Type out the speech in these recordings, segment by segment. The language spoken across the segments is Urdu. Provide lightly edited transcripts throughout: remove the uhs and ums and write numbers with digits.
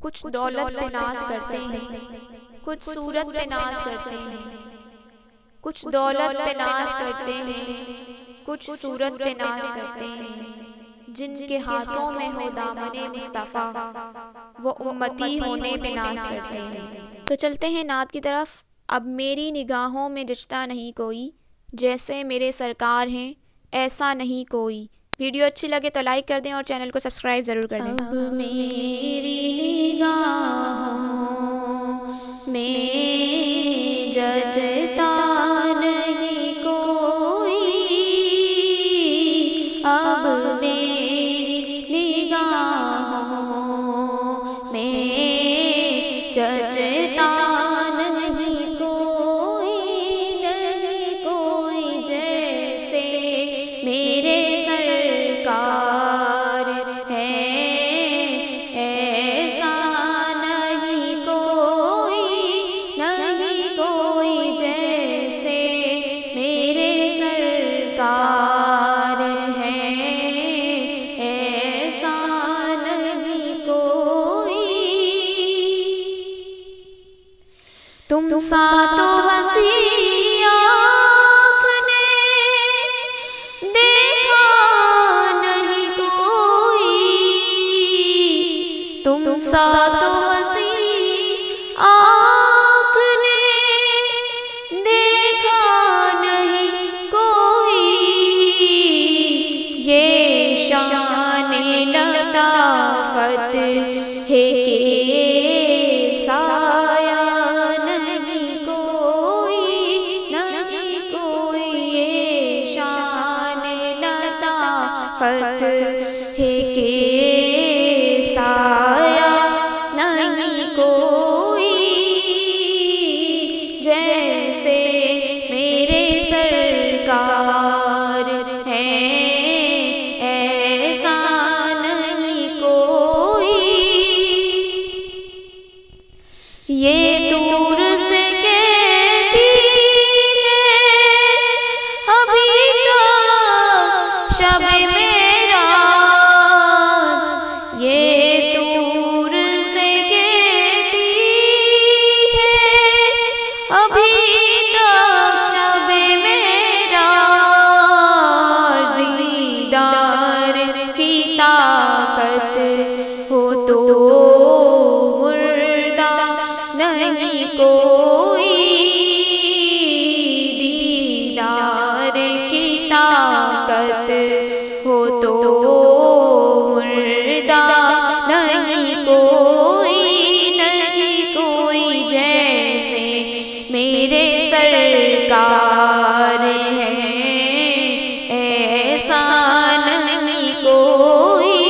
کچھ دولت پہ ناز کرتے ہیں، کچھ صورت پہ ناز کرتے ہیں، کچھ دولت پہ ناز کرتے ہیں، کچھ صورت پہ ناز کرتے ہیں۔ جن کے ہاتھوں میں ہو دامن مصطفیٰ وہ امتی ہونے پہ ناز کرتے ہیں۔ تو چلتے ہیں نعت کی طرف۔ اب میری نگاہوں میں جچتا نہیں کوئی، جیسے میرے سرکار ہیں ایسا نہیں کوئی۔ ویڈیو اچھی لگے تو لائک کر دیں اور چینل کو سبسکرائب ضرور کر دیں۔ اب میری نگاہوں میں جچتا نہیں کوئی، اب میری نگاہوں میں جچتا نہیں کوئی، نہیں کوئی جیسے میرے سرکار ہے ایسا نہیں کوئی، نہیں کوئی جیسے میرے سرکار ہے ایسا نہیں کوئی۔ تم سا تو ہنسی آنکھ نے دیکھا نہیں کوئی، تم سا تو ہنسی آنکھ نے دیکھا نہیں کوئی، یہ شان لطافت ہے کہ سایہ نہیں کوئی، نہیں کوئی، یہ شان لطافت ہے کہ سایہ نہیں کوئی جیسے میرے سرکار ہے ایسا نہیں کوئی۔ یہ دور سے کہتی ہے ابھی تو شب معراج، یہ دور سے کہتی ہے ابھی تو شب معراج، دیدار کی طاقت ہو تو نہیں کوئی، دیدار کی طاقت ہو تو مردہ نہیں کوئی، نہیں کوئی جیسے میرے سرکار ہے ایسا نہیں کوئی۔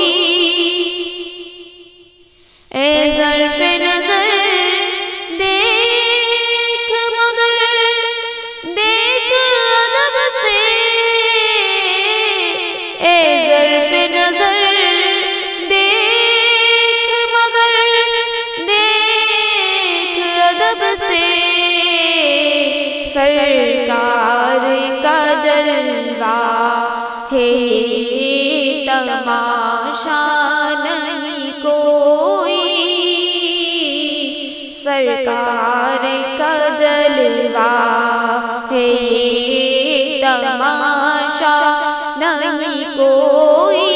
اے ظرف نظر دیکھ مگر دیکھ ادب سے، اے ظرف نظر دیکھ مگر دیکھ ادب سے، سرکار کا جلوہ ہے یہ تماشا نہیں کوئی، سرکار کا جلوہ ہے یہ تماشا نہیں کوئی،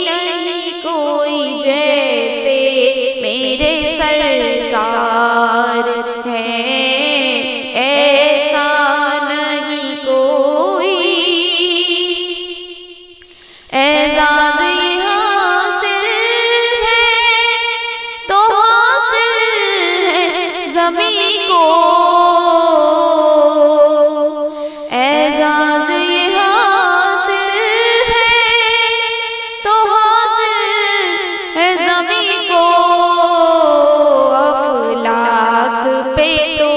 نہیں کوئی جیسے میرے سرکار ہے ایسا نہیں کوئی۔ اعزاز حاصل ہے تو حاصل ہے زمین کو، اعزاز حاصل ہے تو حاصل ہے زمین کو، افلاک پہ تو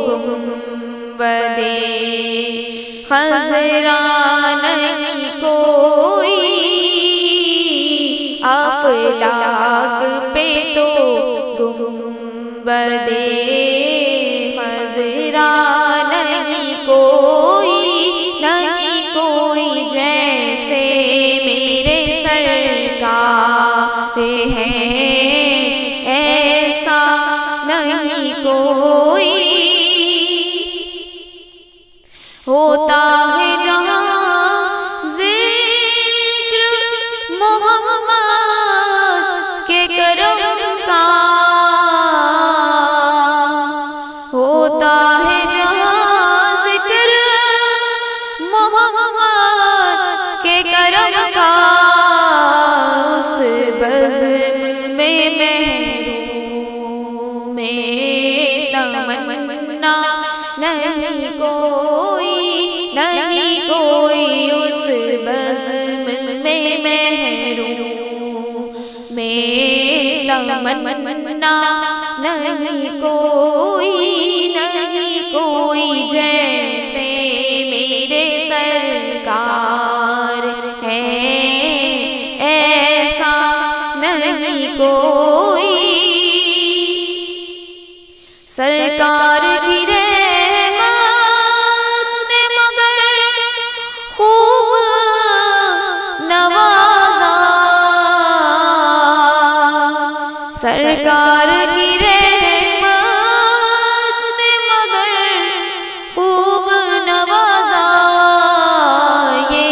گنبد خضرا نہیں کوئی، افلاک پہ تو گنبد خضرا نہیں کوئی، نہیں کوئی جیسے میرے سرکار ہے نہیں کوئی، ہوتا ہے جہاں ذکر محمد کے کرم کا، ہوتا ہے جہاں ذکر محمد کے کرم کا، اس بزم میں محروم تمنا نہیں کوئی، نہیں کوئی، اس بزم میں محروم تمنا نہیں کوئی، نہیں کوئی، جیسے میرے سرکار ہیں ایسا نہیں کوئی، سرکار کی رحمت نے مگر خوب نوازا، سرکار کی رحمت نے مگر خوب نوازا، یہ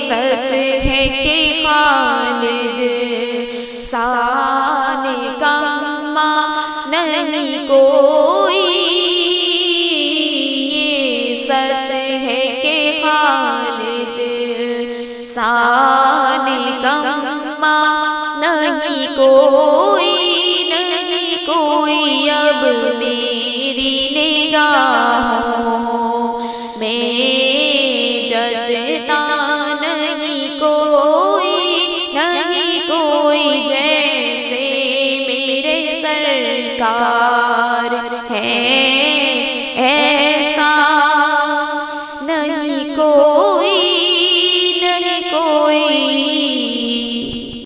سچ ہے کہ خالد سان کما نہیں کوئی، یہ سچ ہے کہ خالد سان کما نہیں کوئی، نہیں کوئی، اب میری نگاہوں میں جچتا نہیں کوئی، نہیں کوئی، جیسے میرے سرکار